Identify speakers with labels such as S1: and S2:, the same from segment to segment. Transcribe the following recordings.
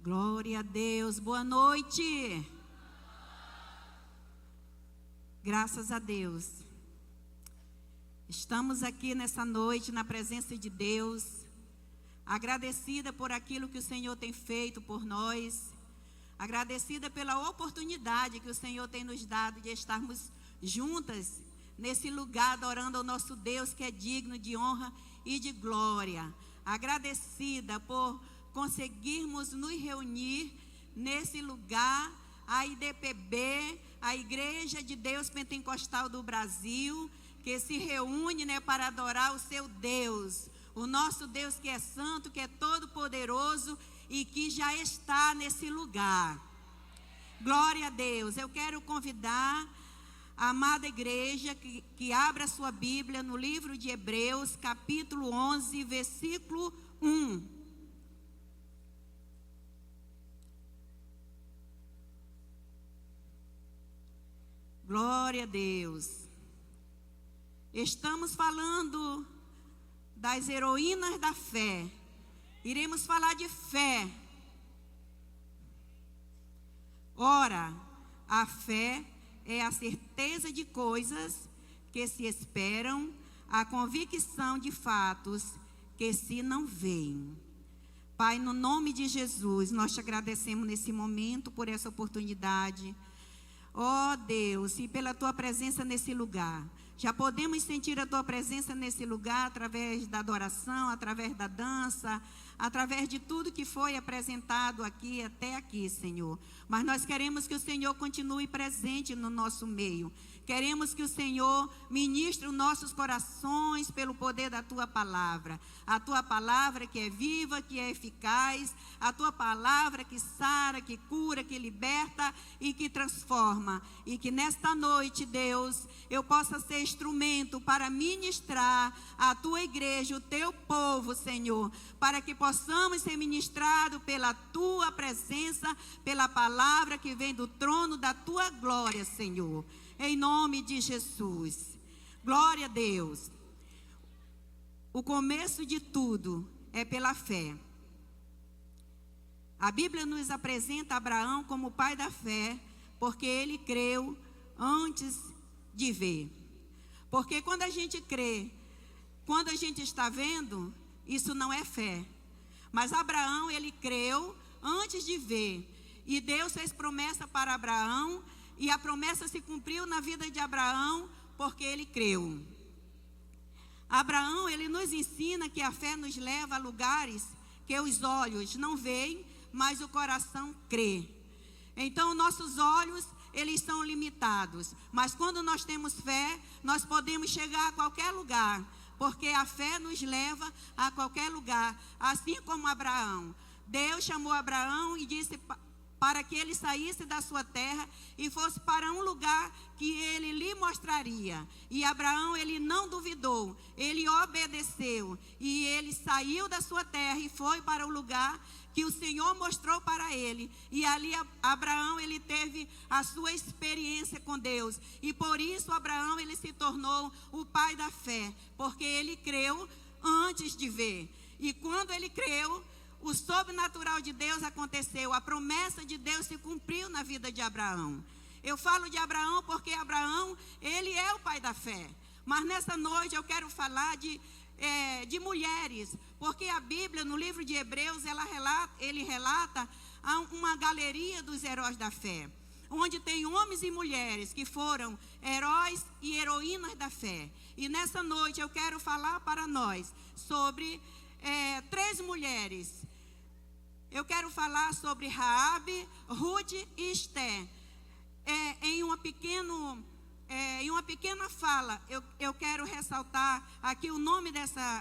S1: Glória a Deus, boa noite. Graças a Deus. Estamos aqui nessa noite na presença de Deus, agradecida por aquilo que o Senhor tem feito por nós, agradecida pela oportunidade que o Senhor tem nos dado de estarmos juntas nesse lugar adorando ao nosso Deus que é digno de honra e de glória. Agradecida por conseguirmos nos reunir nesse lugar, a IDPB, a Igreja de Deus Pentecostal do Brasil, que se reúne, para adorar o seu Deus, o nosso Deus que é santo, que é todo poderoso e que já está nesse lugar. Glória a Deus. Eu quero convidar a amada igreja que abra sua Bíblia no livro de Hebreus, capítulo 11, versículo 1. Glória a Deus. Estamos falando das heroínas da fé. Iremos falar de fé. Ora, a fé é a certeza de coisas que se esperam, a convicção de fatos que se não veem. Pai, no nome de Jesus, nós te agradecemos nesse momento por essa oportunidade. Ó Deus, e pela tua presença nesse lugar. Já podemos sentir a tua presença nesse lugar através da adoração, através da dança, através de tudo que foi apresentado aqui, até aqui, Senhor. Mas nós queremos que o Senhor continue presente no nosso meio. Queremos que o Senhor ministre os nossos corações pelo poder da tua palavra. A tua palavra que é viva, que é eficaz. A tua palavra que sara, que cura, que liberta e que transforma. E que nesta noite, Deus, eu possa ser instrumento para ministrar a tua igreja, o teu povo, Senhor. Para que possamos ser ministrados pela tua presença, pela palavra que vem do trono da tua glória, Senhor. Em nome de Jesus. Glória a Deus. O começo de tudo é pela fé. A Bíblia nos apresenta Abraão como pai da fé, porque ele creu antes de ver. Porque quando a gente crê, quando a gente está vendo, isso não é fé. Mas Abraão, ele creu antes de ver. E Deus fez promessa para Abraão, e a promessa se cumpriu na vida de Abraão, porque ele creu. Abraão, ele nos ensina que a fé nos leva a lugares que os olhos não veem, mas o coração crê. Então, nossos olhos, eles são limitados. Mas quando nós temos fé, nós podemos chegar a qualquer lugar, porque a fé nos leva a qualquer lugar. Assim como Abraão. Deus chamou Abraão e disse para que ele saísse da sua terra e fosse para um lugar que ele lhe mostraria. E Abraão, ele não duvidou, ele obedeceu. E ele saiu da sua terra e foi para o lugar que o Senhor mostrou para ele. E ali Abraão, ele teve a sua experiência com Deus. E por isso Abraão, ele se tornou o pai da fé, porque ele creu antes de ver. E quando ele creu, o sobrenatural de Deus aconteceu. A promessa de Deus se cumpriu na vida de Abraão. Eu falo de Abraão porque Abraão, ele é o pai da fé. Mas nessa noite eu quero falar de mulheres. Porque a Bíblia, no livro de Hebreus, ele relata uma galeria dos heróis da fé. Onde tem homens e mulheres que foram heróis e heroínas da fé. E nessa noite eu quero falar para nós sobre 3 mulheres. Eu quero falar sobre Raabe, Ruth e Esté. Em uma pequena fala, eu quero ressaltar aqui o nome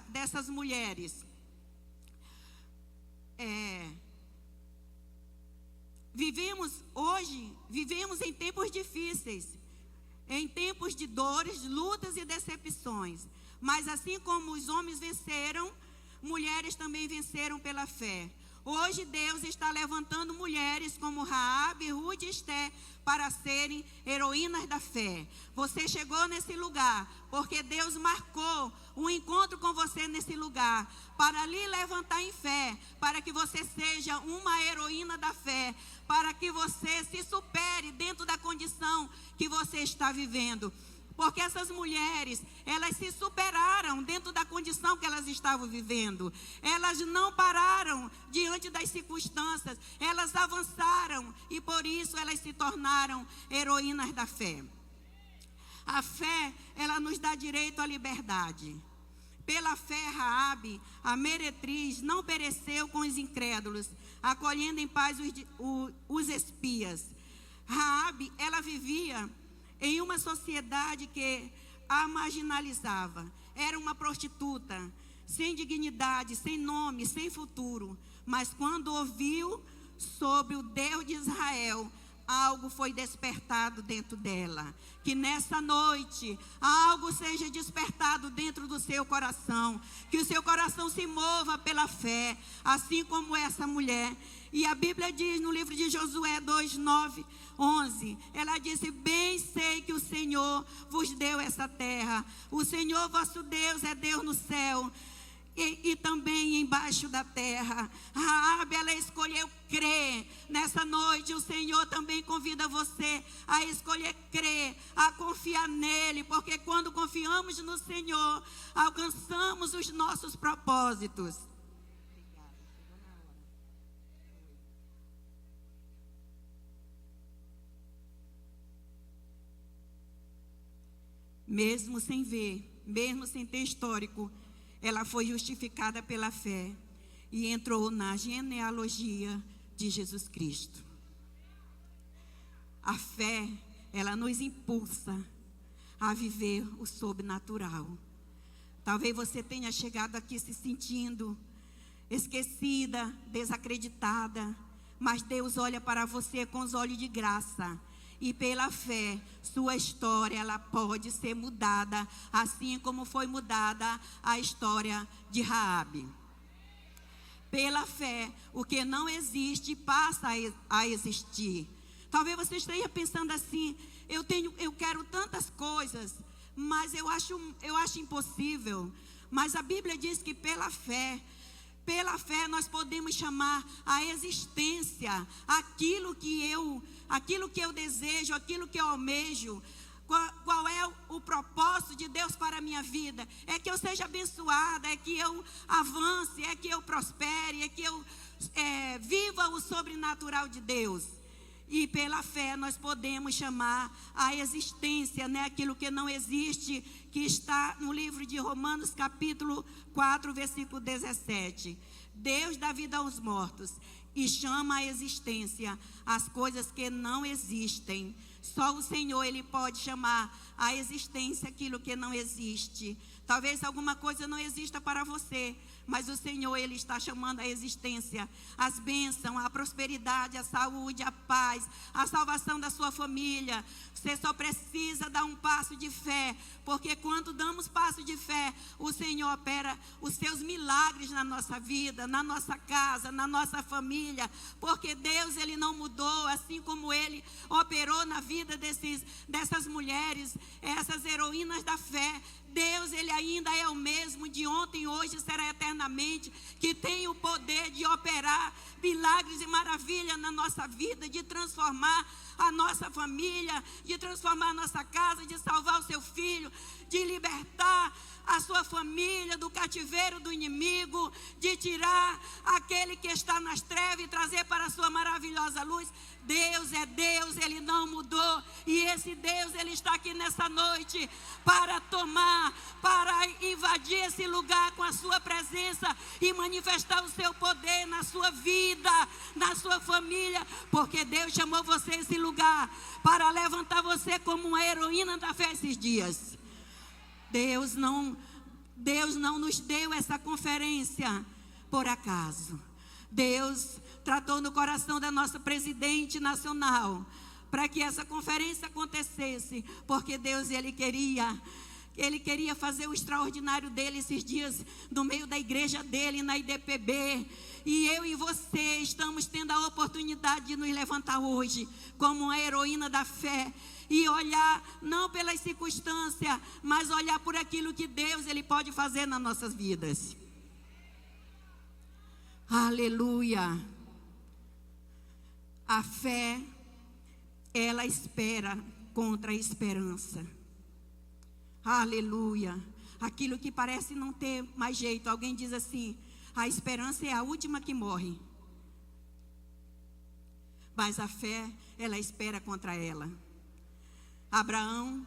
S1: dessas mulheres. Vivemos em tempos difíceis, em tempos de dores, lutas e decepções. Mas assim como os homens venceram, mulheres também venceram pela fé. Hoje Deus está levantando mulheres como Raabe, Ruth e Esté para serem heroínas da fé. Você chegou nesse lugar porque Deus marcou um encontro com você nesse lugar para lhe levantar em fé, para que você seja uma heroína da fé, para que você se supere dentro da condição que você está vivendo. Porque essas mulheres, elas se superaram dentro da condição que elas estavam vivendo. Elas não pararam diante das circunstâncias. Elas avançaram e por isso elas se tornaram heroínas da fé. A fé, ela nos dá direito à liberdade. Pela fé, Raabe, a meretriz, não pereceu com os incrédulos, acolhendo em paz os espias. Raabe, ela vivia em uma sociedade que a marginalizava. Era uma prostituta, sem dignidade, sem nome, sem futuro. Mas quando ouviu sobre o Deus de Israel, algo foi despertado dentro dela. Que nessa noite, algo seja despertado dentro do seu coração. Que o seu coração se mova pela fé, assim como essa mulher. E a Bíblia diz no livro de Josué 2:9, 11, ela disse: bem sei que o Senhor vos deu essa terra. O Senhor vosso Deus é Deus no céu e também embaixo da terra. Raabe, ela escolheu crer. Nessa noite o Senhor também convida você a escolher crer, a confiar nele, porque quando confiamos no Senhor, alcançamos os nossos propósitos. Mesmo sem ver, mesmo sem ter histórico, ela foi justificada pela fé e entrou na genealogia de Jesus Cristo. A fé, ela nos impulsa a viver o sobrenatural. Talvez você tenha chegado aqui se sentindo esquecida, desacreditada, mas Deus olha para você com os olhos de graça. E pela fé, sua história, ela pode ser mudada, assim como foi mudada a história de Raabe. Pela fé, o que não existe passa a existir. Talvez você esteja pensando assim: eu quero tantas coisas, mas eu acho impossível. Mas a Bíblia diz que pela fé nós podemos chamar a existência aquilo que eu desejo, aquilo que eu almejo. Qual é o propósito de Deus para a minha vida? É que eu seja abençoada, é que eu avance, é que eu prospere, é que eu viva o sobrenatural de Deus. E pela fé nós podemos chamar a existência, né, aquilo que não existe, que está no livro de Romanos capítulo 4, versículo 17. Deus dá vida aos mortos e chama a existência as coisas que não existem. Só o Senhor, Ele pode chamar a existência aquilo que não existe. Talvez alguma coisa não exista para você, mas o Senhor, Ele está chamando a existência, as bênçãos, a prosperidade, a saúde, a paz, a salvação da sua família. Você só precisa dar um passo de fé, porque quando damos passo de fé, o Senhor opera os seus milagres na nossa vida, na nossa casa, na nossa família, porque Deus, Ele não mudou, assim como Ele operou na vida dessas mulheres, essas heroínas da fé. Deus, Ele ainda é o mesmo de ontem, hoje e será eternamente, que tem o poder de operar milagres e maravilhas na nossa vida, de transformar a nossa família, de transformar a nossa casa, de salvar o seu filho, de libertar a sua família do cativeiro do inimigo, de tirar aquele que está nas trevas e trazer para a sua maravilhosa luz. Deus é Deus, Ele não mudou, e esse Deus, Ele está aqui nessa noite para tomar, para invadir esse lugar com a sua presença e manifestar o seu poder na sua vida, na sua família, porque Deus chamou você a esse lugar para levantar você como uma heroína da fé esses dias. Deus não nos deu essa conferência por acaso. Deus tratou no coração da nossa presidente nacional para que essa conferência acontecesse, porque Deus, Ele queria Ele queria fazer o extraordinário dele esses dias no meio da igreja dele, na IDPB. E eu e você estamos tendo a oportunidade de nos levantar hoje como uma heroína da fé e olhar não pelas circunstâncias, mas olhar por aquilo que Deus ele pode fazer nas nossas vidas. Aleluia. A fé, ela espera contra a esperança. Aleluia. Aquilo que parece não ter mais jeito. Alguém diz assim: a esperança é a última que morre. Mas a fé, ela espera contra ela. Abraão,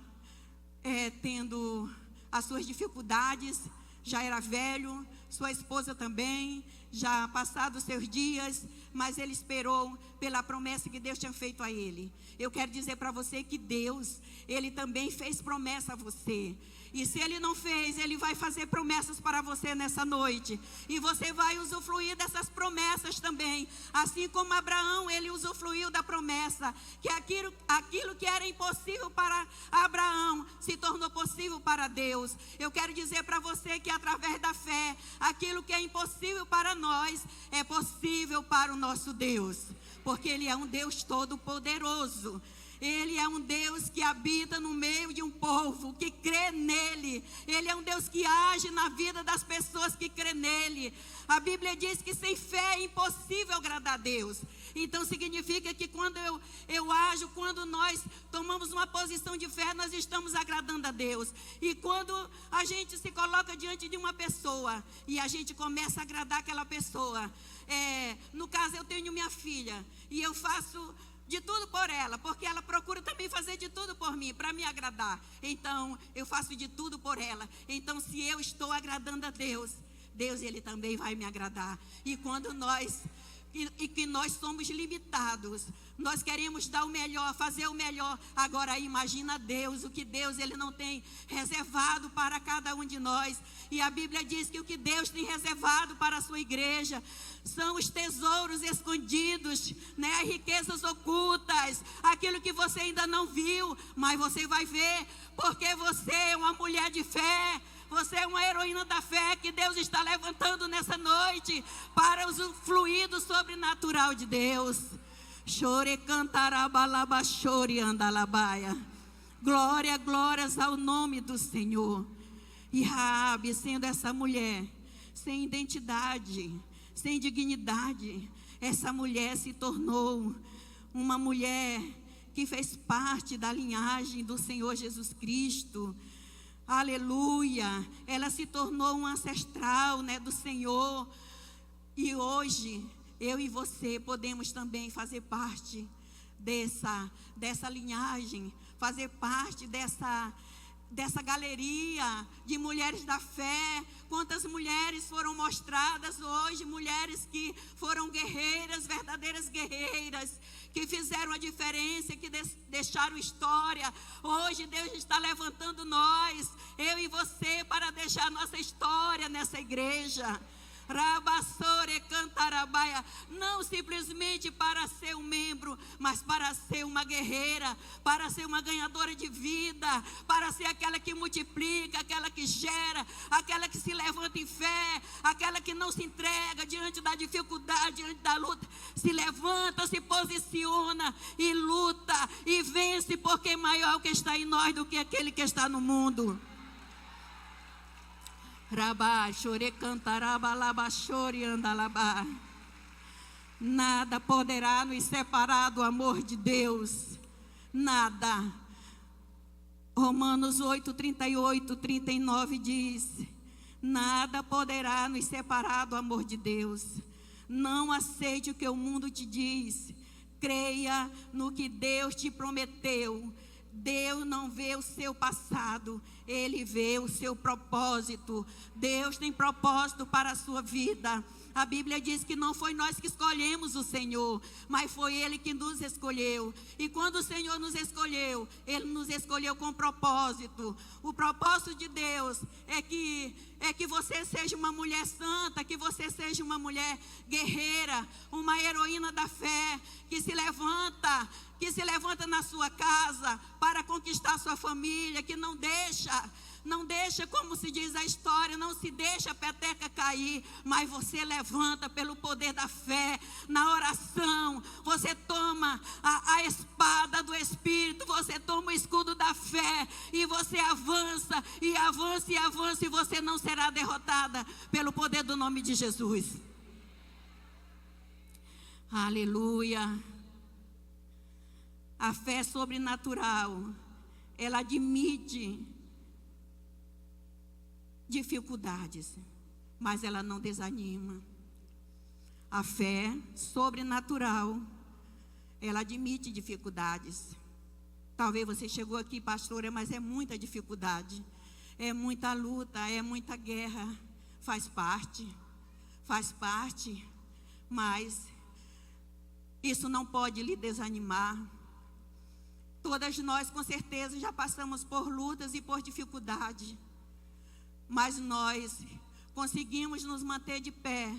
S1: tendo as suas dificuldades, já era velho, sua esposa também, já passados seus dias, mas ele esperou pela promessa que Deus tinha feito a ele. Eu quero dizer para você que Deus, ele também fez promessa a você. E se ele não fez, ele vai fazer promessas para você nessa noite. E você vai usufruir dessas promessas também. Assim como Abraão, ele usufruiu da promessa. Que aquilo que era impossível para Abraão, se tornou possível para Deus. Eu quero dizer para você que através da fé, aquilo que é impossível para nós, é possível para o nosso Deus. Porque Ele é um Deus todo-poderoso. Ele é um Deus que habita no meio de um povo que crê nele. Ele é um Deus que age na vida das pessoas que crê nele. A Bíblia diz que sem fé é impossível agradar a Deus. Então significa que quando eu ajo, quando nós tomamos uma posição de fé, nós estamos agradando a Deus. E quando a gente se coloca diante de uma pessoa e a gente começa a agradar aquela pessoa, no caso eu tenho minha filha e eu faço de tudo por ela, porque ela procura também fazer de tudo por mim, para me agradar. Então, eu faço de tudo por ela. Então, se eu estou agradando a Deus, Deus, Ele também vai me agradar. E quando nós somos limitados, nós queremos dar o melhor, fazer o melhor. Agora, imagina Deus, o que Deus, Ele não tem reservado para cada um de nós. E a Bíblia diz que o que Deus tem reservado para a sua igreja são os tesouros escondidos, né? As riquezas ocultas, aquilo que você ainda não viu, mas você vai ver, porque você é uma mulher de fé. Você é uma heroína da fé que Deus está levantando nessa noite para usufruir do sobrenatural de Deus. Chore cantarabalaba chore andalabaia. Glória, glórias ao nome do Senhor. E Raabe, sendo essa mulher sem identidade, sem dignidade, essa mulher se tornou uma mulher que fez parte da linhagem do Senhor Jesus Cristo. Aleluia. Ela se tornou um ancestral, né, do Senhor. E hoje, eu e você podemos também fazer parte dessa linhagem, fazer parte dessa galeria de mulheres da fé. Quantas mulheres foram mostradas hoje, mulheres que foram guerreiras, verdadeiras guerreiras, que fizeram a diferença, que deixaram história. Hoje Deus está levantando nós, eu e você, para deixar nossa história nessa igreja. Rabassore cantarabaia, não simplesmente para ser um membro, mas para ser uma guerreira, para ser uma ganhadora de vida, para ser aquela que multiplica, aquela que gera, aquela que se levanta em fé, aquela que não se entrega diante da dificuldade, diante da luta, se levanta, se posiciona e luta e vence, porque maior é o que está em nós do que aquele que está no mundo. Rabá, chore cantarabalaba, chore andalabá. Nada poderá nos separar do amor de Deus. Nada. Romanos 8, 38, 39 diz: nada poderá nos separar do amor de Deus. Não aceite o que o mundo te diz. Creia no que Deus te prometeu. Deus não vê o seu passado, Ele vê o seu propósito. Deus tem propósito para a sua vida. A Bíblia diz que não foi nós que escolhemos o Senhor, mas foi Ele que nos escolheu. E quando o Senhor nos escolheu, Ele nos escolheu com propósito. O propósito de Deus é que você seja uma mulher santa, que você seja uma mulher guerreira, uma heroína da fé, mulher que se levanta na sua casa para conquistar sua família, que não deixa, como se diz a história, não se deixa a peteca cair, mas você levanta pelo poder da fé, na oração, você toma a espada do Espírito, você toma o escudo da fé, e você avança, e avança, e avança, e você não será derrotada pelo poder do nome de Jesus. Aleluia. A fé sobrenatural, ela admite dificuldades, mas ela não desanima. A fé sobrenatural, ela admite dificuldades. Talvez você chegou aqui, pastora, mas é muita dificuldade, é muita luta, é muita guerra. Faz parte, mas isso não pode lhe desanimar. Todas nós, com certeza, já passamos por lutas e por dificuldade, mas nós conseguimos nos manter de pé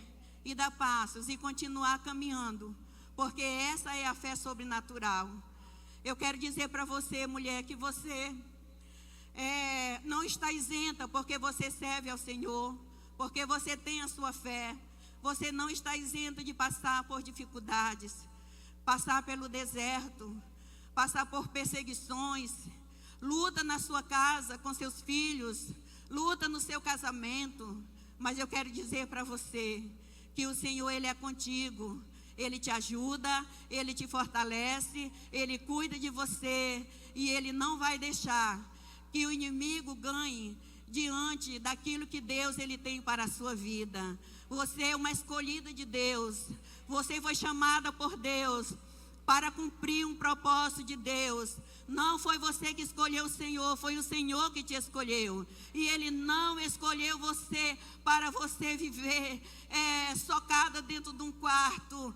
S1: e dar passos e continuar caminhando, porque essa é a fé sobrenatural. Eu quero dizer para você, mulher, que você não está isenta, porque você serve ao Senhor, porque você tem a sua fé. Você não está isenta de passar por dificuldades, passar pelo deserto, passar por perseguições, luta na sua casa com seus filhos, luta no seu casamento. Mas eu quero dizer para você que o Senhor, Ele é contigo, Ele te ajuda, Ele te fortalece, Ele cuida de você, e Ele não vai deixar que o inimigo ganhe diante daquilo que Deus Ele tem para a sua vida. Você é uma escolhida de Deus, você foi chamada por Deus para cumprir um propósito de Deus. Não foi você que escolheu o Senhor, foi o Senhor que te escolheu. E Ele não escolheu você para você viver socada dentro de um quarto,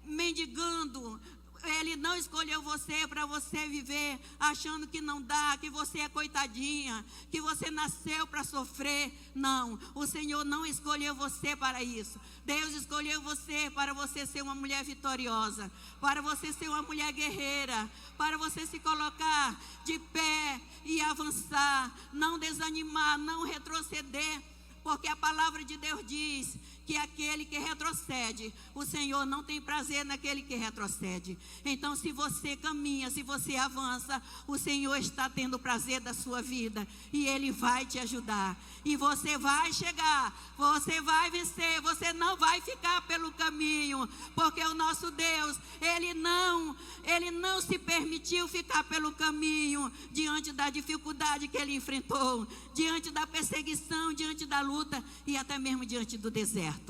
S1: mendigando. Ele não escolheu você para você viver achando que não dá, que você é coitadinha, que você nasceu para sofrer. Não, o Senhor não escolheu você para isso. Deus escolheu você para você ser uma mulher vitoriosa, para você ser uma mulher guerreira, para você se colocar de pé e avançar, não desanimar, não retroceder, porque a palavra de Deus diz que aquele que retrocede, o Senhor não tem prazer naquele que retrocede. Então, se você caminha, se você avança, o Senhor está tendo prazer da sua vida, e Ele vai te ajudar, e você vai chegar, você vai vencer, você não vai ficar pelo caminho, porque o nosso Deus, Ele não se permitiu ficar pelo caminho, diante da dificuldade que Ele enfrentou, diante da perseguição, diante da luta, e até mesmo diante do deserto.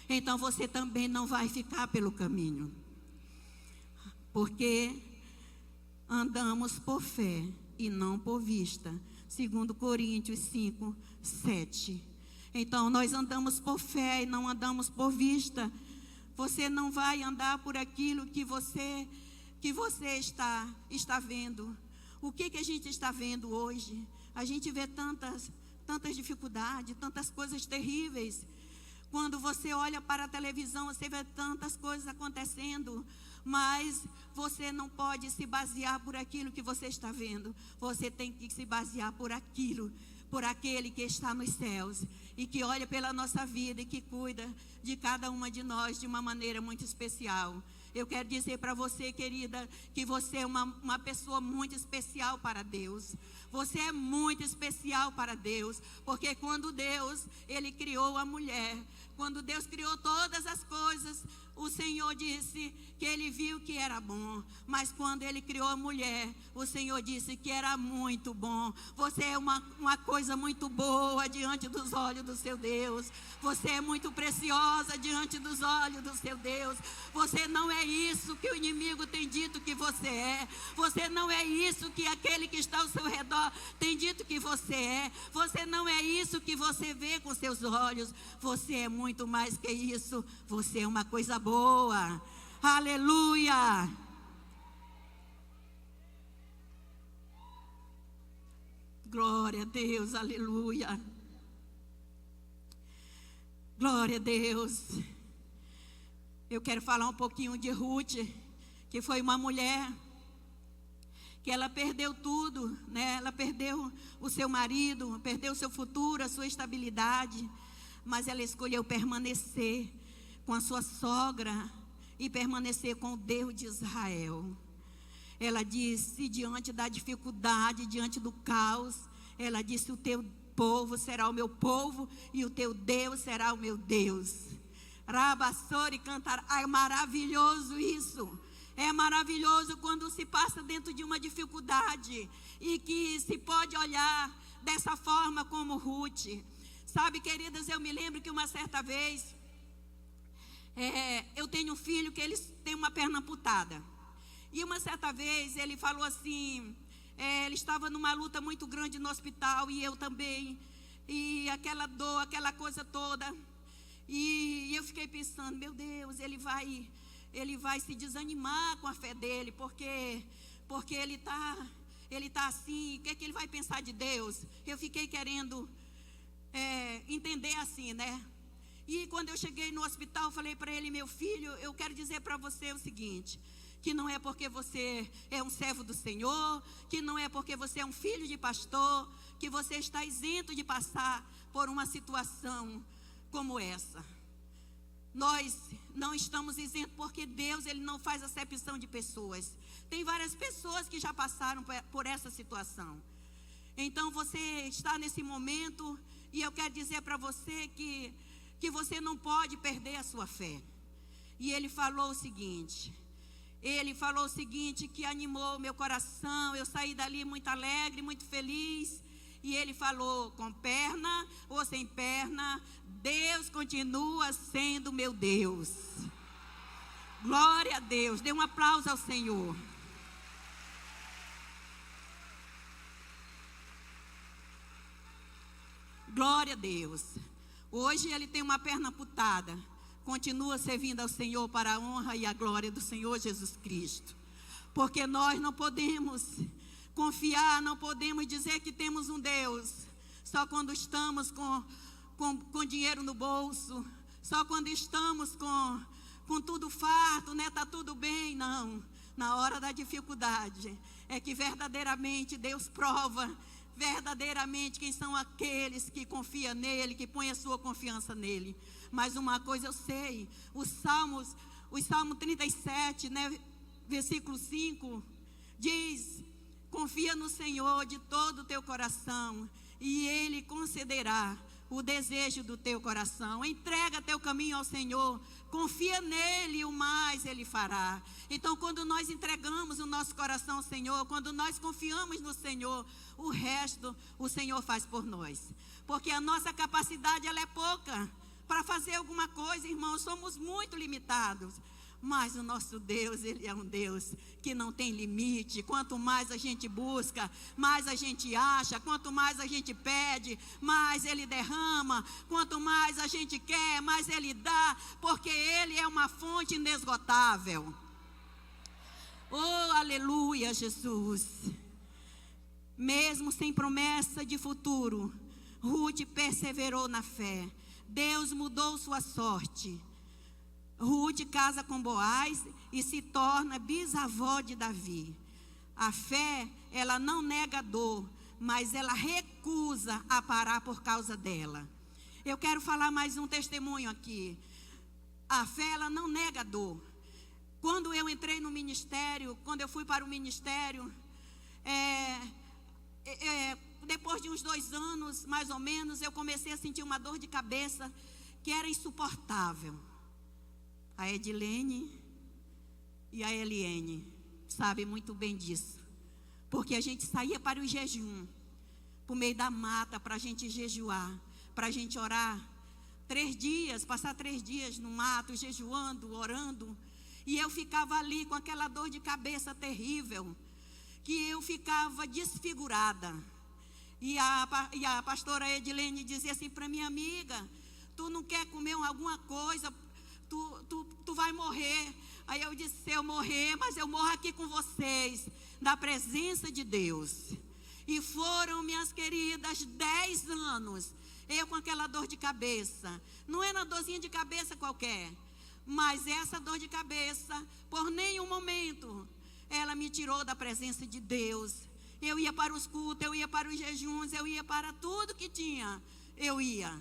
S1: Então você também não vai ficar pelo caminho, porque andamos por fé e não por vista, 2 Coríntios 5, 7. Então nós andamos por fé e não andamos por vista. Você não vai andar por aquilo que você está vendo. O que a gente está vendo hoje? A gente vê tantas dificuldades, tantas coisas terríveis. Quando você olha para a televisão, você vê tantas coisas acontecendo, mas você não pode se basear por aquilo que você está vendo. Você tem que se basear por aquele que está nos céus e que olha pela nossa vida e que cuida de cada uma de nós de uma maneira muito especial. Eu quero dizer para você, querida, que você é uma pessoa muito especial para Deus. Você é muito especial para Deus, porque quando Deus, Ele criou a mulher, quando Deus criou todas as coisas, o Senhor disse que Ele viu que era bom. Mas quando Ele criou a mulher, o Senhor disse que era muito bom. Você é uma coisa muito boa diante dos olhos do seu Deus. Você é muito preciosa diante dos olhos do seu Deus. Você não é isso que o inimigo tem dito que você é. Você não é isso que aquele que está ao seu redor tem dito que você é. Você não é isso que você vê com seus olhos. Você é muito mais que isso. Você é uma coisa boa. Aleluia. Glória a Deus, aleluia. Glória a Deus. Eu quero falar um pouquinho de Ruth, que foi uma mulher que ela perdeu tudo, né? Ela perdeu o seu marido, perdeu o seu futuro, a sua estabilidade, mas ela escolheu permanecer com a sua sogra e permanecer com o Deus de Israel. Ela disse, diante da dificuldade, diante do caos, ela disse: o teu povo será o meu povo e o teu Deus será o meu Deus. Rabassori cantar. É maravilhoso isso. É maravilhoso quando se passa dentro de uma dificuldade e que se pode olhar dessa forma como Ruth. Sabe, queridas, eu me lembro que uma certa vez, eu tenho um filho que ele tem uma perna amputada. E uma certa vez ele falou assim, ele estava numa luta muito grande no hospital e eu também. E aquela dor, aquela coisa toda. E eu fiquei pensando, meu Deus, ele vai se desanimar com a fé dele, porque ele está assim, o que é que ele vai pensar de Deus? Eu fiquei querendo entender assim, né? E quando eu cheguei no hospital, eu falei para ele: meu filho, eu quero dizer para você o seguinte, que não é porque você é um servo do Senhor, que não é porque você é um filho de pastor, que você está isento de passar por uma situação como essa. Nós não estamos isentos, porque Deus, Ele não faz acepção de pessoas. Tem várias pessoas que já passaram por essa situação. Então você está nesse momento, e eu quero dizer para você que você não pode perder a sua fé. E ele falou o seguinte, que animou meu coração. Eu saí dali muito alegre, muito feliz. E ele falou: com perna ou sem perna, Deus continua sendo meu Deus. Glória a Deus. Dê um aplauso ao Senhor. Glória a Deus. Hoje ele tem uma perna amputada. Continua servindo ao Senhor para a honra e a glória do Senhor Jesus Cristo. Porque nós não podemos confiar, não podemos dizer que temos um Deus só quando estamos com dinheiro no bolso, só quando estamos com tudo farto, né? Está tudo bem. Não, na hora da dificuldade é que verdadeiramente Deus prova verdadeiramente quem são aqueles que confiam nele, que põem a sua confiança nele. Mas uma coisa eu sei, o Salmo 37, né, versículo 5, diz: confia no Senhor de todo o teu coração, e Ele concederá o desejo do teu coração. Entrega teu caminho ao Senhor, confia nele e o mais Ele fará. Então, quando nós entregamos o nosso coração ao Senhor, quando nós confiamos no Senhor, o resto o Senhor faz por nós. Porque a nossa capacidade, ela é pouca para fazer alguma coisa, irmãos. Somos muito limitados. Mas o nosso Deus, Ele é um Deus que não tem limite. Quanto mais a gente busca, mais a gente acha. Quanto mais a gente pede, mais Ele derrama. Quanto mais a gente quer, mais Ele dá. Porque Ele é uma fonte inesgotável. Oh, aleluia, Jesus. Mesmo sem promessa de futuro, Ruth perseverou na fé. Deus mudou sua sorte. Ruth casa com Boaz e se torna bisavó de Davi. A fé, ela não nega a dor, mas ela recusa a parar por causa dela. Eu quero falar mais um testemunho aqui. A fé, ela não nega a dor. Quando eu entrei no ministério, quando eu fui para o ministério, depois de uns 2 anos, mais ou menos, eu comecei a sentir uma dor de cabeça que era insuportável. A Edilene e a Eliene sabem muito bem disso. Porque a gente saía para o jejum, por meio da mata, para a gente jejuar, para a gente orar. 3 dias, passar 3 dias no mato, jejuando, orando. E eu ficava ali com aquela dor de cabeça terrível, que eu ficava desfigurada. E a pastora Edilene dizia assim para minha amiga: tu não quer comer alguma coisa? Tu vai morrer. Aí eu disse: se eu morrer, mas eu morro aqui com vocês, na presença de Deus. E foram, minhas queridas, 10 anos, eu com aquela dor de cabeça. Não era uma dorzinha de cabeça qualquer. Mas essa dor de cabeça, por nenhum momento, ela me tirou da presença de Deus. Eu ia para os cultos, eu ia para os jejuns, eu ia para tudo que tinha, eu ia.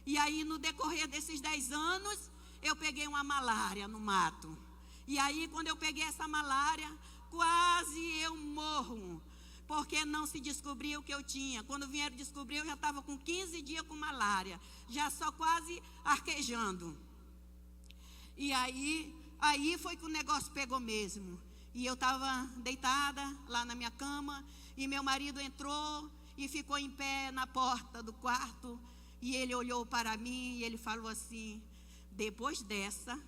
S1: E aí, no decorrer desses 10 anos, eu peguei uma malária no mato. E aí, quando eu peguei essa malária, quase eu morro, porque não se descobriu o que eu tinha. Quando vieram descobrir, eu já estava com 15 dias com malária, já só quase arquejando. E aí foi que o negócio pegou mesmo. E eu estava deitada lá na minha cama, e meu marido entrou e ficou em pé na porta do quarto, e ele olhou para mim e ele falou assim: depois dessa,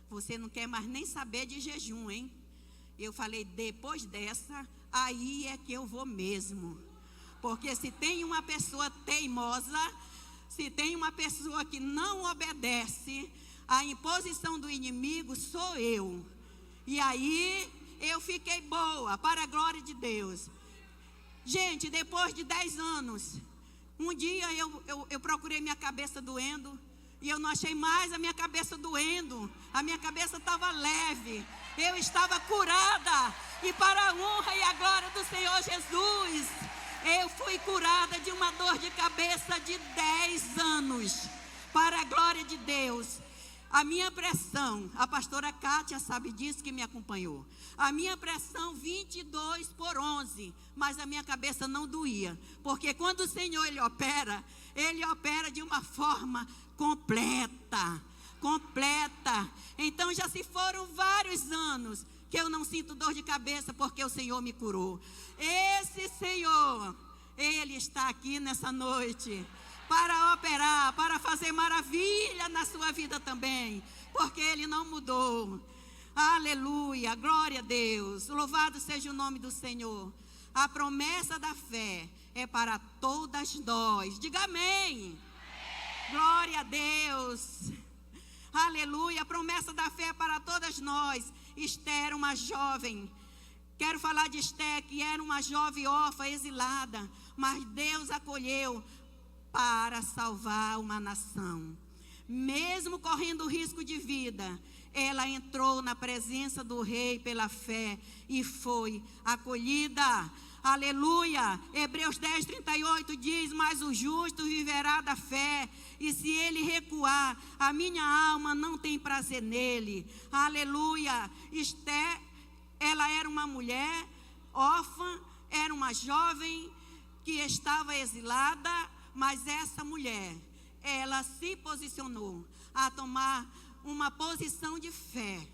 S1: você não quer mais nem saber de jejum, hein? Eu falei: depois dessa, aí é que eu vou mesmo. Porque se tem uma pessoa teimosa, se tem uma pessoa que não obedece à imposição do inimigo, sou eu. E aí eu fiquei boa, para a glória de Deus. Gente, depois de 10 anos, um dia eu procurei minha cabeça doendo, e eu não achei mais a minha cabeça doendo. A minha cabeça estava leve, eu estava curada, e para a honra e a glória do Senhor Jesus, eu fui curada de uma dor de cabeça de 10 anos, para a glória de Deus. A minha pressão, a pastora Kátia sabe disso, que me acompanhou. A minha pressão 22/11, mas a minha cabeça não doía. Porque quando o Senhor Ele opera de uma forma completa. Então já se foram vários anos que eu não sinto dor de cabeça, porque o Senhor me curou. Esse Senhor, Ele está aqui nessa noite para operar, para fazer maravilha na sua vida também, porque Ele não mudou. Aleluia, glória a Deus, louvado seja o nome do Senhor. A promessa da fé é para todas nós. Diga amém. Glória a Deus. Aleluia, a promessa da fé é para todas nós. Esther, uma jovem, quero falar de Esther, que era uma jovem órfã, exilada, mas Deus acolheu para salvar uma nação. Mesmo correndo risco de vida, ela entrou na presença do rei pela fé e foi acolhida. Aleluia. Hebreus 10:38 diz: mas o justo viverá da fé, e se ele recuar, a minha alma não tem prazer nele. Aleluia. Esther, ela era uma mulher órfã, era uma jovem que estava exilada, mas essa mulher, ela se posicionou a tomar uma posição de fé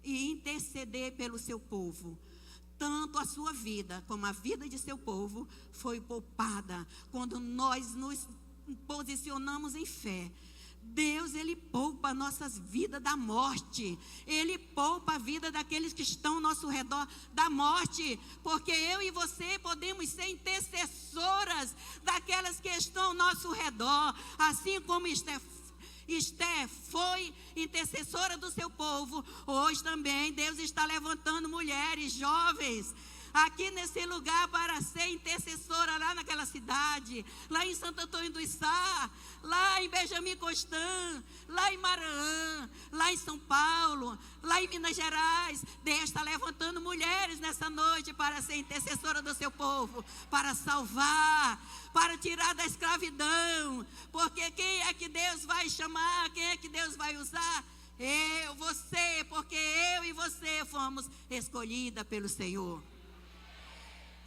S1: e interceder pelo seu povo. Tanto a sua vida como a vida de seu povo foi poupada quando nós nos posicionamos em fé. Deus, Ele poupa nossas vidas da morte. Ele poupa a vida daqueles que estão ao nosso redor da morte. Porque eu e você podemos ser intercessoras daquelas que estão ao nosso redor. Assim como Esther foi intercessora do seu povo, hoje também Deus está levantando mulheres jovens aqui nesse lugar para ser intercessora lá naquela cidade, lá em Santo Antônio do Içá, lá em Benjamin Constant, lá em Maranhão, lá em São Paulo, lá em Minas Gerais. Deus está levantando mulheres nessa noite para ser intercessora do seu povo, para salvar, para tirar da escravidão. Porque quem é que Deus vai chamar? Quem é que Deus vai usar? Eu, você, porque eu e você fomos escolhidas pelo Senhor.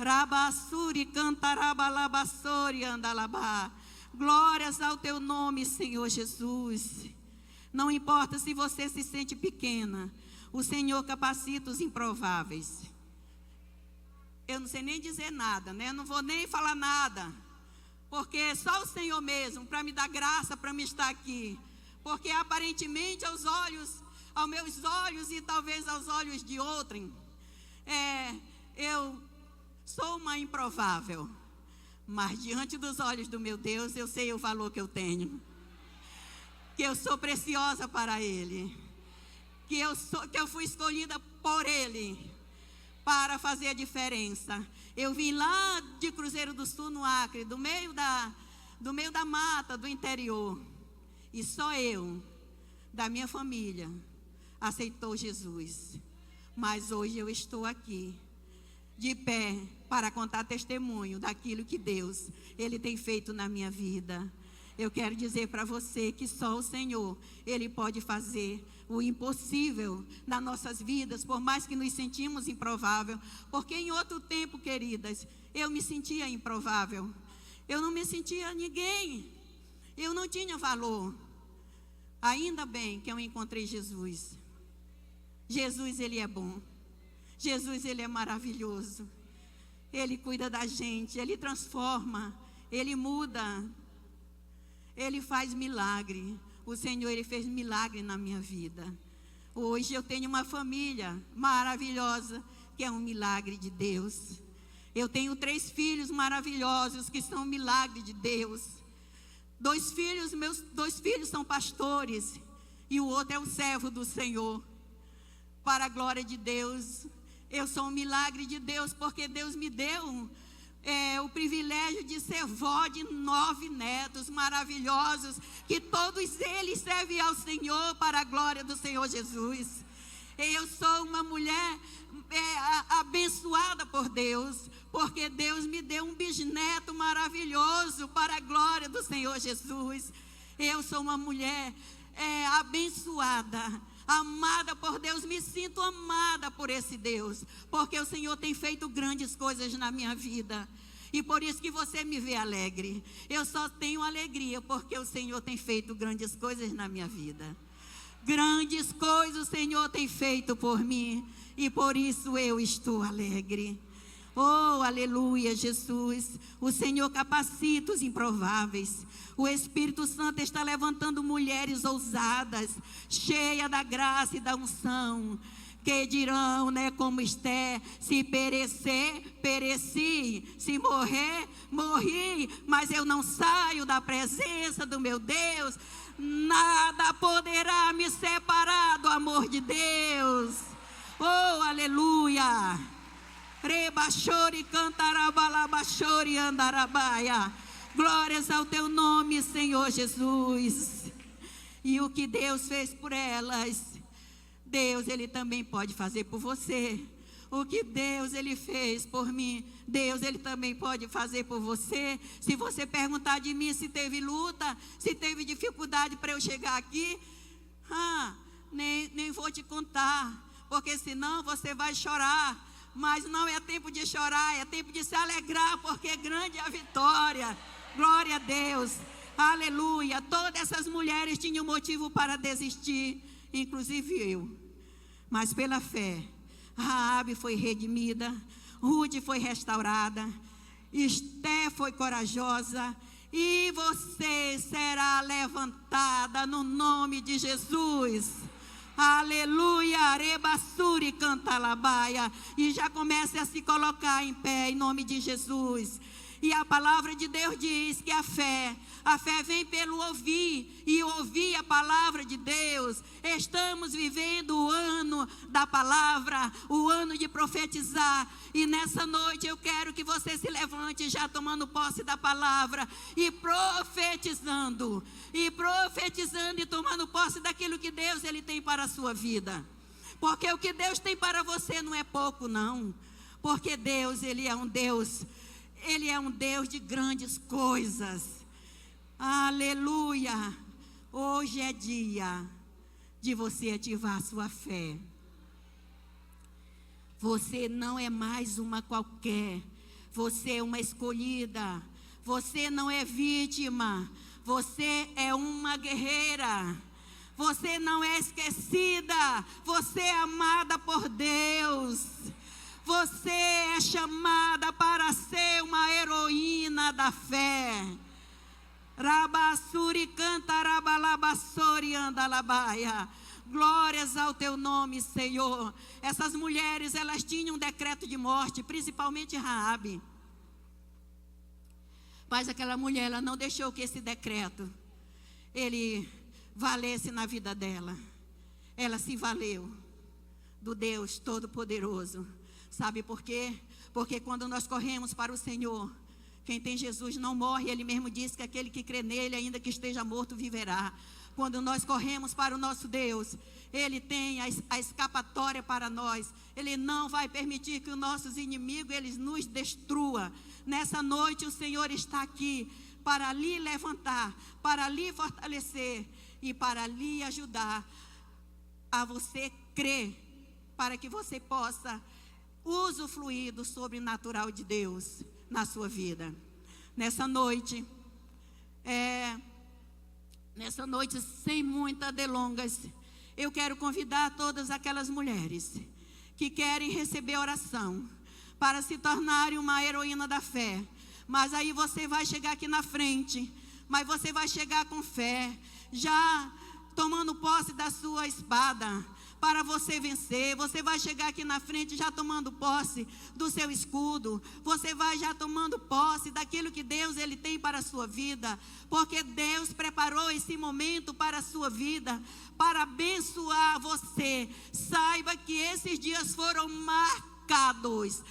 S1: Rabassuri cantarabalabassori andalabá. Glórias ao teu nome, Senhor Jesus. Não importa se você se sente pequena, o Senhor capacita os improváveis. Eu não sei nem dizer nada, né? Eu não vou nem falar nada, porque só o Senhor mesmo para me dar graça para me estar aqui. Porque aparentemente aos meus olhos e talvez aos olhos de outrem, eu sou uma improvável, mas diante dos olhos do meu Deus, eu sei o valor que eu tenho, que eu sou preciosa para Ele, que eu fui escolhida por Ele para fazer a diferença. Eu vim lá de Cruzeiro do Sul, no Acre, do meio da mata, do interior, e só eu da minha família aceitou Jesus. Mas hoje eu estou aqui, de pé, para contar testemunho daquilo que Deus, Ele tem feito na minha vida. Eu quero dizer para você que só o Senhor, Ele pode fazer o impossível nas nossas vidas, por mais que nos sentimos improvável. Porque em outro tempo, queridas, eu me sentia improvável. Eu não me sentia ninguém. Eu não tinha valor. Ainda bem que eu encontrei Jesus. Jesus, Ele é bom. Jesus, Ele é maravilhoso. Ele cuida da gente, Ele transforma, Ele muda, Ele faz milagre. O Senhor, Ele fez milagre na minha vida. Hoje eu tenho uma família maravilhosa, que é um milagre de Deus. Eu tenho 3 filhos maravilhosos, que são um milagre de Deus. Meus 2 filhos são pastores, e o outro é o servo do Senhor. Para a glória de Deus, eu sou um milagre de Deus, porque Deus me deu o privilégio de ser vó de 9 netos maravilhosos, que todos eles servem ao Senhor para a glória do Senhor Jesus. Eu sou uma mulher abençoada por Deus, porque Deus me deu um bisneto maravilhoso para a glória do Senhor Jesus. Eu sou uma mulher abençoada, amada por Deus, me sinto amada por esse Deus, porque o Senhor tem feito grandes coisas na minha vida, e por isso que você me vê alegre. Eu só tenho alegria porque o Senhor tem feito grandes coisas na minha vida. Grandes coisas o Senhor tem feito por mim, e por isso eu estou alegre. Oh, aleluia, Jesus. O Senhor capacita os improváveis. O Espírito Santo está levantando mulheres ousadas, cheias da graça e da unção, que dirão, né, como Esther: se perecer, pereci, se morrer, morri, mas eu não saio da presença do meu Deus. Nada poderá me separar do amor de Deus. Oh, aleluia. Rebachori cantarabalabachori andarabaia. Glórias ao teu nome, Senhor Jesus. E o que Deus fez por elas, Deus, Ele também pode fazer por você. O que Deus, Ele fez por mim, Deus, Ele também pode fazer por você. Se você perguntar de mim se teve luta, se teve dificuldade para eu chegar aqui, nem vou te contar, porque senão você vai chorar. Mas não é tempo de chorar, é tempo de se alegrar, porque grande é a vitória. Glória a Deus, aleluia. Todas essas mulheres tinham motivo para desistir, inclusive eu. Mas pela fé, Raabe foi redimida, Rude foi restaurada, Esté foi corajosa, e você será levantada no nome de Jesus. Aleluia, rebassuri cantalabaia. E já comece a se colocar em pé em nome de Jesus. E a palavra de Deus diz que a fé vem pelo ouvir, e ouvir a palavra de Deus. Estamos vivendo o ano da palavra, o ano de profetizar. E nessa noite eu quero que você se levante já tomando posse da palavra e profetizando e tomando posse daquilo que Deus, Ele tem para a sua vida. Porque o que Deus tem para você não é pouco, não. Porque Deus, Ele é um Deus de grandes coisas. Aleluia. Hoje é dia de você ativar a sua fé. Você não é mais uma qualquer. Você é uma escolhida. Você não é vítima. Você é uma guerreira. Você não é esquecida. Você é amada por Deus. Você é chamada para ser uma heroína da fé. Rabassuri cantarabalabassori andalabaia. Glórias ao teu nome, Senhor. Essas mulheres, elas tinham um decreto de morte, principalmente Raabe. Mas aquela mulher, ela não deixou que esse decreto, ele valesse na vida dela. Ela se valeu do Deus Todo-Poderoso. Sabe por quê? Porque quando nós corremos para o Senhor, quem tem Jesus não morre. Ele mesmo disse que aquele que crê nele, ainda que esteja morto, viverá. Quando nós corremos para o nosso Deus, Ele tem a escapatória para nós. Ele não vai permitir que os nossos inimigos, eles nos destruam. Nessa noite o Senhor está aqui para lhe levantar, para lhe fortalecer e para lhe ajudar a você crer, para que você possa usufruir do sobrenatural de Deus na sua vida. Nessa noite, sem muitas delongas, eu quero convidar todas aquelas mulheres que querem receber oração para se tornarem uma heroína da fé. Mas aí você vai chegar aqui na frente, mas você vai chegar com fé, já tomando posse da sua espada, para você vencer. Você vai chegar aqui na frente já tomando posse do seu escudo. Você vai já tomando posse daquilo que Deus ele tem para a sua vida. Porque Deus preparou esse momento para a sua vida, para abençoar você. Saiba que esses dias foram marcados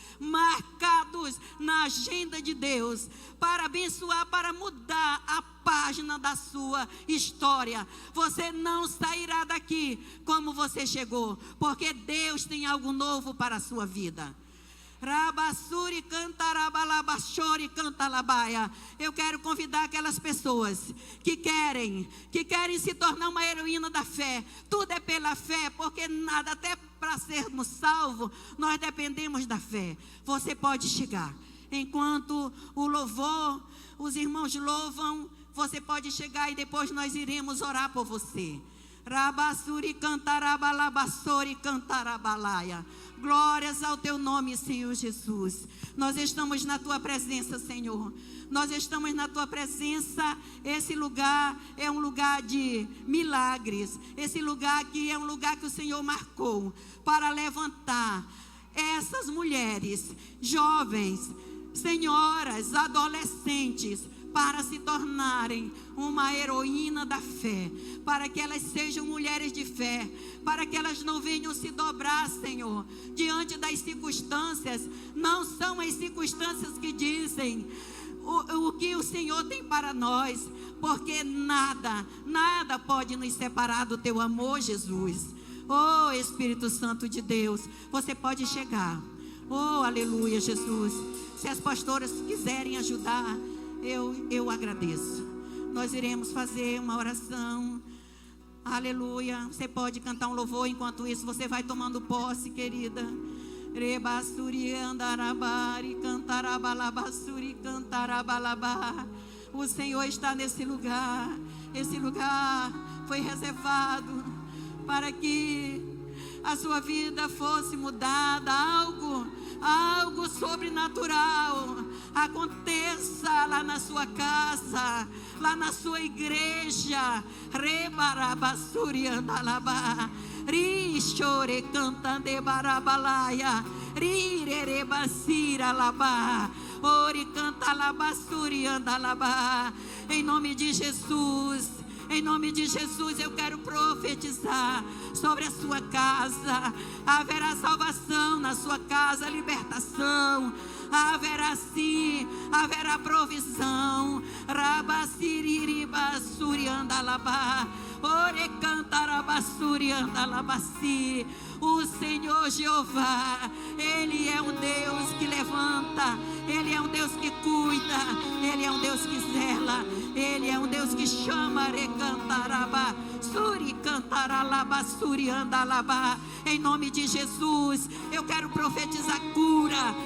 S1: na agenda de Deus, para abençoar, para mudar a página da sua história. Você não sairá daqui como você chegou, porque Deus tem algo novo para a sua vida. Rabassuri cantarabalabachori cantalabaia. Eu quero convidar aquelas pessoas que querem se tornar uma heroína da fé. Tudo é pela fé, porque nada, até para sermos salvos, nós dependemos da fé. Você pode chegar. Enquanto o louvor, os irmãos louvam, você pode chegar e depois nós iremos orar por você. Rabassuri cantarabalabachori cantarabalaia. Glórias ao teu nome, Senhor Jesus. Nós estamos na tua presença, Senhor. Nós estamos na tua presença. Esse lugar é um lugar de milagres. Esse lugar aqui é um lugar que o Senhor marcou para levantar essas mulheres, jovens, senhoras, adolescentes, para se tornarem uma heroína da fé, para que elas sejam mulheres de fé, para que elas não venham se dobrar, Senhor, diante das circunstâncias. Não são as circunstâncias que dizem o que o Senhor tem para nós, porque nada pode nos separar do teu amor, Jesus. Oh, Espírito Santo de Deus, você pode chegar. Oh, aleluia, Jesus. Se as pastoras quiserem ajudar, eu agradeço. Nós iremos fazer uma oração. Aleluia. Você pode cantar um louvor. Enquanto isso você vai tomando posse, querida. Rebassuri andarabari cantarabalabasuri cantarabalabá. O Senhor está nesse lugar. Esse lugar foi reservado para que a sua vida fosse mudada. Algo sobrenatural aconteça lá na sua casa, lá na sua igreja. Rebarabassuri andalabá, rixore cantande barabalaia, rirerebasira labá, ori cantalabassuri andalabá. Em nome de Jesus. Em nome de Jesus, eu quero profetizar sobre a sua casa. Haverá salvação na sua casa, libertação. Haverá sim, haverá provisão. Rabassiriribassuri andalabá, ore cantarabassuri andalabassi. O Senhor Jeová, Ele é um Deus que levanta, Ele é um Deus que cuida, Ele é um Deus que zela, Ele é um Deus que chama. Recantarabá, suri cantaralabá, suri andalabá. Em nome de Jesus, eu quero profetizar cura,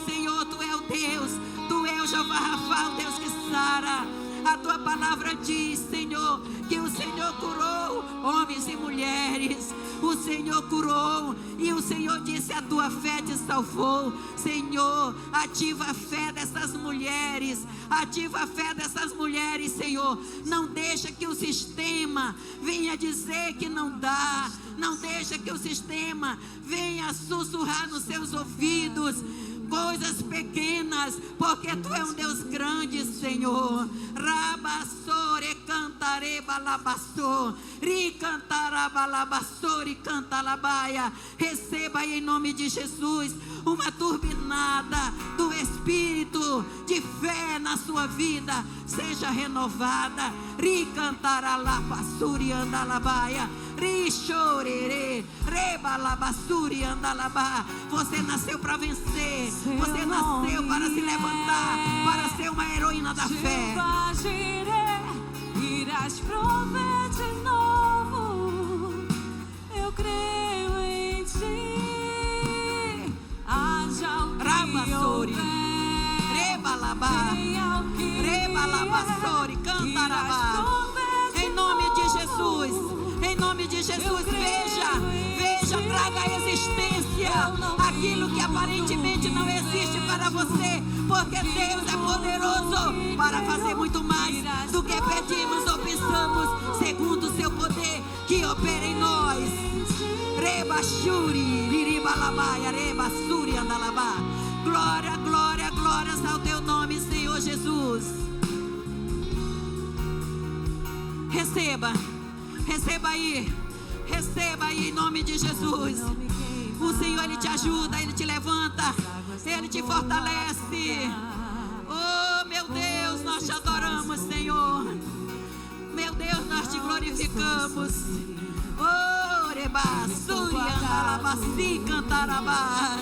S1: Senhor. Tu é o Deus, Tu é o Jeová Rafa, o Deus que sara. A tua palavra diz, Senhor, que o Senhor curou homens e mulheres. O Senhor curou e o Senhor disse: a tua fé te salvou. Senhor, ativa a fé dessas mulheres. Ativa a fé dessas mulheres, Senhor. Não deixa que o sistema venha dizer que não dá. Não deixa que o sistema venha sussurrar nos seus ouvidos. coisas pequenas, porque tu é um Deus grande, Senhor. Rabassore cantare balabassor, ri cantarabalabassor e cantalabaia. Receba aí em nome de Jesus uma turbinada do Espírito de fé na sua vida, seja renovada. Ri cantaralabassuri andalabaia, ri chorere, rebalabassuri andalabá. Você nasceu para vencer, você nasceu para se levantar, para ser uma heroína da fé.
S2: Irás prover de novo, eu creio em ti. Haja o que houver,
S1: rebalabá, rebalabassori, cantarabá. Em nome de Jesus, em nome de Jesus, veja, traga à existência aquilo que aparentemente não existe para você, porque Deus é poderoso para fazer muito mais do que pedimos ou pensamos, segundo o seu poder que opera em nós. Rebachuri, liribalabaia, rebassuri, andalabá. Glória, glória, glórias ao teu nome, Senhor Jesus. Receba aí em nome de Jesus. O Senhor, Ele te ajuda, Ele te levanta, Ele te fortalece. Oh, meu Deus, nós te adoramos, Senhor. Meu Deus, nós te glorificamos. Oh, reba, suri, andalabá, si, cantarabá.